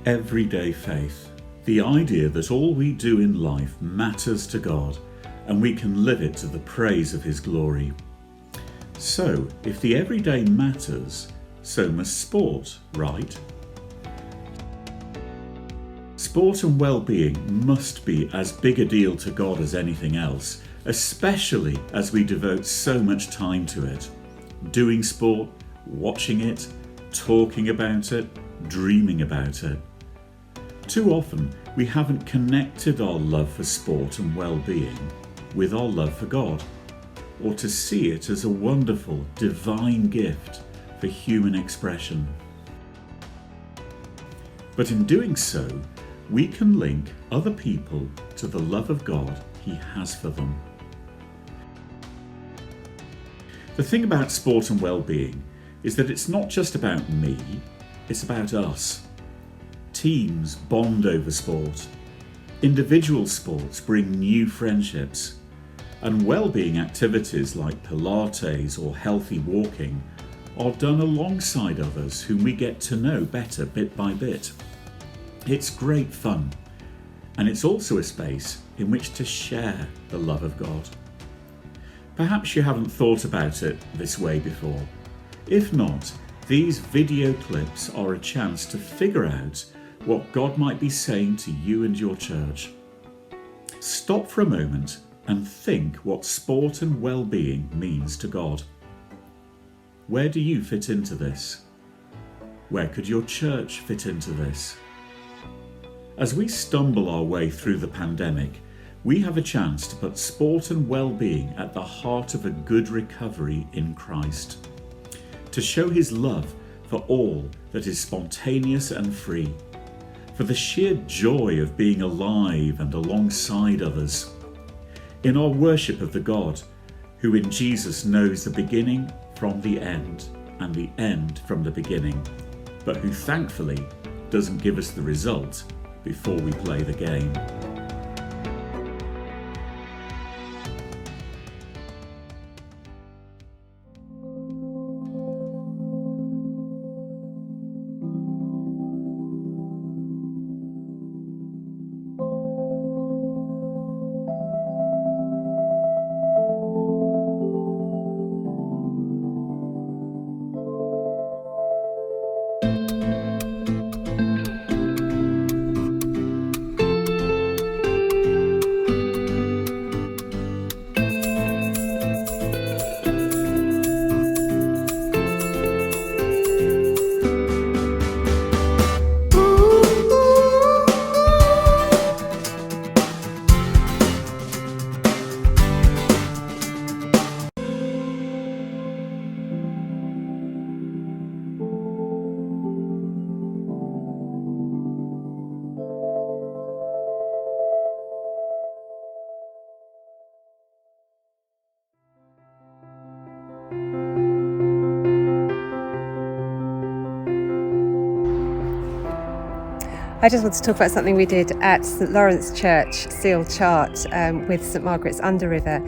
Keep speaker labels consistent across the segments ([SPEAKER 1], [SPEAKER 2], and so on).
[SPEAKER 1] Everyday faith. The idea that all we do in life matters to God and we can live it to the praise of His glory. So, if the everyday matters, so must sport, right? Sport and well-being must be as big a deal to God as anything else, especially as we devote so much time to it. Doing sport, watching it, talking about it, dreaming about it. Too often, we haven't connected our love for sport and well-being with our love for God, or to see it as a wonderful, divine gift for human expression. But in doing so, we can link other people to the love of God He has for them. The thing about sport and well-being is that it's not just about me, it's about us. Teams bond over sport. Individual sports bring new friendships. And well-being activities like Pilates or healthy walking are done alongside others whom we get to know better bit by bit. It's great fun, and it's also a space in which to share the love of God. Perhaps you haven't thought about it this way before. If not, these video clips are a chance to figure out what God might be saying to you and your church. Stop for a moment and think what sport and well-being means to God. Where do you fit into this? Where could your church fit into this? As we stumble our way through the pandemic, we have a chance to put sport and well-being at the heart of a good recovery in Christ, to show His love for all that is spontaneous and free, for the sheer joy of being alive and alongside others, in our worship of the God who in Jesus knows the beginning from the end and the end from the beginning, but who thankfully doesn't give us the result before we play the game.
[SPEAKER 2] I just want to talk about something we did at St Lawrence Church, Seal Chart, with St Margaret's Underriver.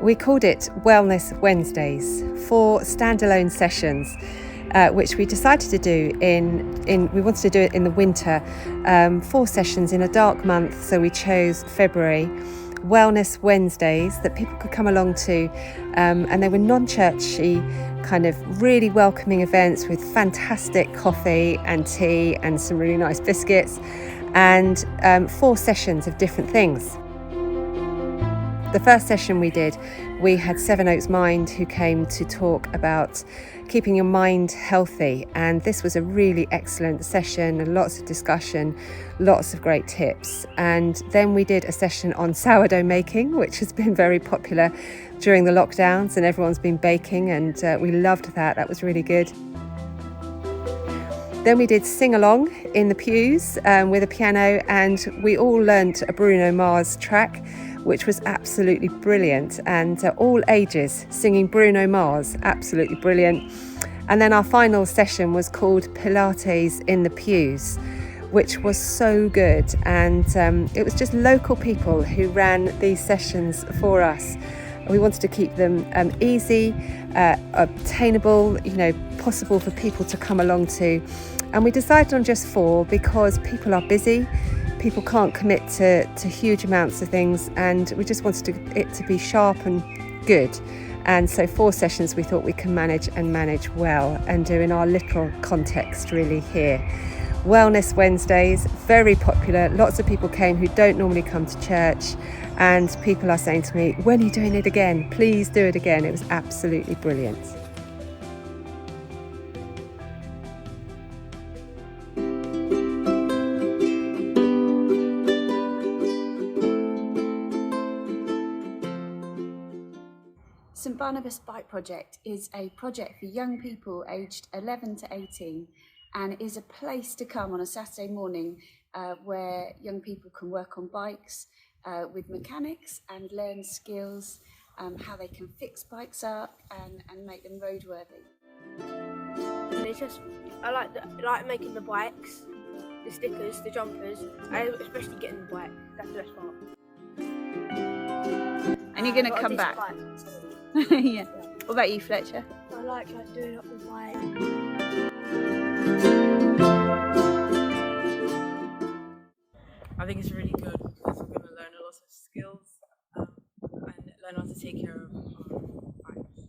[SPEAKER 2] We called it Wellness Wednesdays, 4 standalone sessions, which we decided to do we wanted to do it in the winter, 4 sessions in a dark month, so we chose February. Wellness Wednesdays that people could come along to, and they were non-churchy, kind of really welcoming events with fantastic coffee and tea and some really nice biscuits, and 4 sessions of different things. The first session we had Seven Oaks Mind who came to talk about keeping your mind healthy, and this was a really excellent session and lots of discussion, lots of great tips. And then we did a session on sourdough making, which has been very popular during the lockdowns, and everyone's been baking, and we loved that. That was really good. Then we did sing along in the pews with a piano, and we all learnt a Bruno Mars track, which was absolutely brilliant, and all ages singing Bruno Mars, absolutely brilliant. And then our final session was called Pilates in the Pews, which was so good, and it was just local people who ran these sessions for us, We wanted to keep them easy, obtainable, possible for people to come along to. And we decided on just 4 because people are busy, people can't commit to huge amounts of things, and we just wanted it to be sharp and good. And so 4 sessions we thought we can manage well and do in our little context really here. Wellness Wednesdays, very popular. Lots of people came who don't normally come to church, and people are saying to me, when are you doing it again? Please do it again. It was absolutely brilliant.
[SPEAKER 3] St Barnabas Bike Project is a project for young people aged 11 to 18 and is a place to come on a Saturday morning where young people can work on bikes with mechanics and learn skills, how they can fix bikes up and make them roadworthy.
[SPEAKER 4] I like making the bikes, the stickers, the jumpers, especially getting the bike. That's the best part.
[SPEAKER 3] And you're going to come back? Yeah. What about you, Fletcher?
[SPEAKER 4] I like doing up the bike.
[SPEAKER 5] I think it's really good because we're going to learn a lot of skills and learn how to take care of our bikes.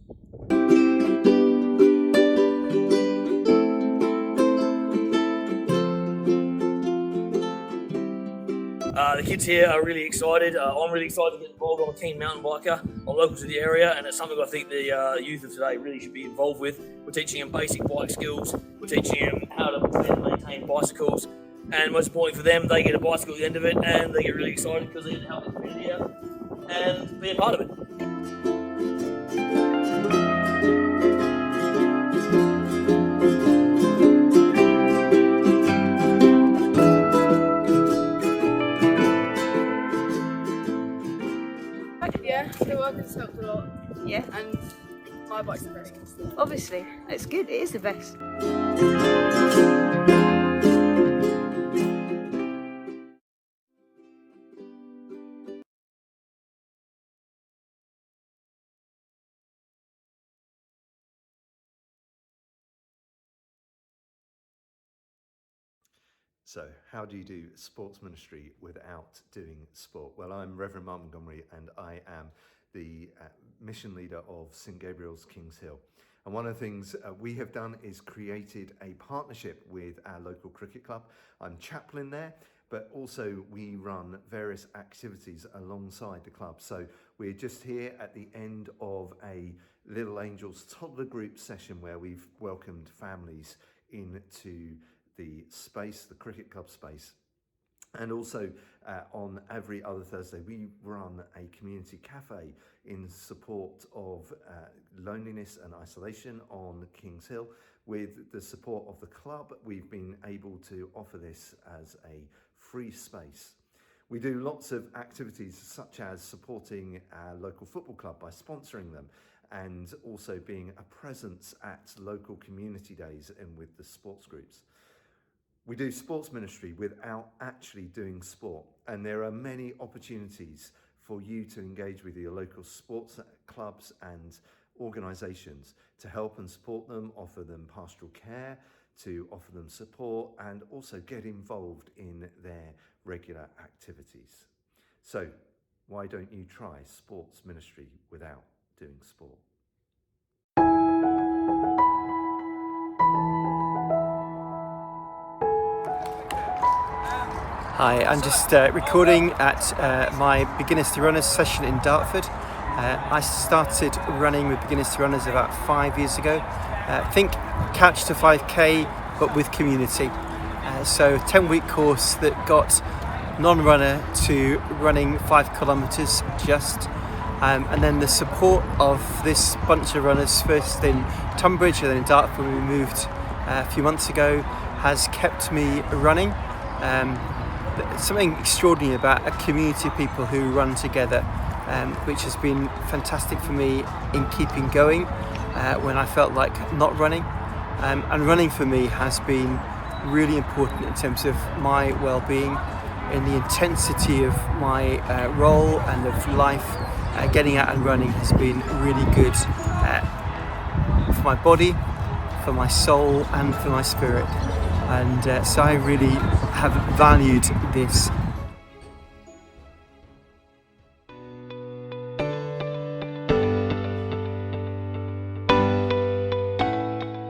[SPEAKER 6] The kids here are really excited. I'm really excited to get involved. I'm a keen mountain biker. I'm local to the area, and it's something I think the youth of today really should be involved with. We're teaching them basic bike skills. We're teaching them how to maintain bicycles. And most importantly for them, they get a bicycle at the end of it, and they get really excited because they get to help the community out and be a part of it.
[SPEAKER 5] Yeah, the work has helped a lot.
[SPEAKER 3] Yeah.
[SPEAKER 5] And my bike's the best.
[SPEAKER 3] Obviously, it's good. It is the best.
[SPEAKER 7] So, how do you do sports ministry without doing sport? Well, I'm Reverend Mark Montgomery, and I am the mission leader of St Gabriel's Kings Hill. And one of the things we have done is created a partnership with our local cricket club. I'm chaplain there, but also we run various activities alongside the club. So we're just here at the end of a Little Angels toddler group session where we've welcomed families into the space, the cricket club space. And also on every other Thursday, we run a community cafe in support of loneliness and isolation on Kings Hill. With the support of the club, we've been able to offer this as a free space. We do lots of activities such as supporting our local football club by sponsoring them, and also being a presence at local community days and with the sports groups. We do sports ministry without actually doing sport, and there are many opportunities for you to engage with your local sports clubs and organisations to help and support them, offer them pastoral care, to offer them support, and also get involved in their regular activities. So why don't you try sports ministry without doing sport?
[SPEAKER 8] Hi, I'm just recording at my Beginners to Runners session in Dartford. I started running with Beginners to Runners about 5 years ago. Think Couch to 5K, but with community. So 10-week course that got non-runner to running 5 kilometres just. And then the support of this bunch of runners, first in Tunbridge and then in Dartford when we moved a few months ago, has kept me running. Something extraordinary about a community of people who run together, which has been fantastic for me in keeping going when I felt like not running. And running for me has been really important in terms of my well-being, in the intensity of my role and of life. getting out and running has been really good for my body, for my soul and for my spirit, and so I really have valued this